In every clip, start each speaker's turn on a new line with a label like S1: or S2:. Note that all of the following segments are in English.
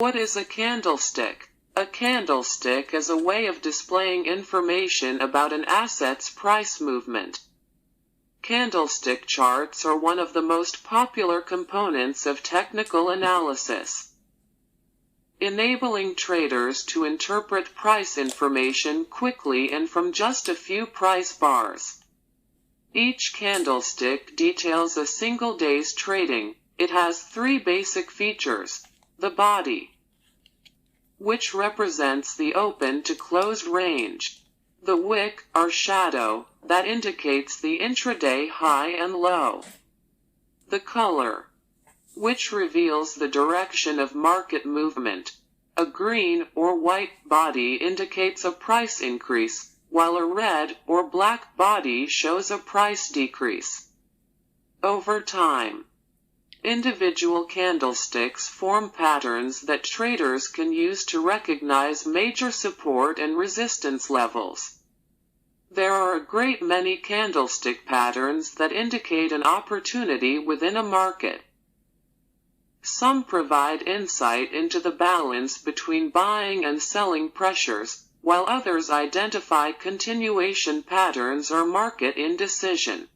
S1: What is a candlestick? A candlestick is a way of displaying information about an asset's price movement. Candlestick charts are one of the most popular components of technical analysis, enabling traders to interpret price information quickly and from just a few price bars. Each candlestick details a single day's trading. It has three basic features: the body, which represents the open to closed range; the wick, or shadow, that indicates the intraday high and low; the color, which reveals the direction of market movement. A green or white body indicates a price increase, while a red or black body shows a price decrease. Over time, individual candlesticks form patterns that traders can use to recognize major support and resistance levels. There are a great many candlestick patterns that indicate an opportunity within a market. Some provide insight into the balance between buying and selling pressures, while others identify continuation patterns or market indecision.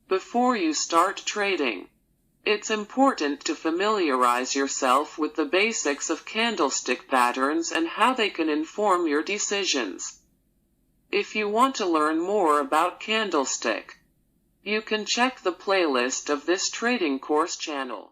S1: Before you start trading, it's important to familiarize yourself with the basics of candlestick patterns and how they can inform your decisions. If you want to learn more about candlestick, you can check the playlist of this trading course channel.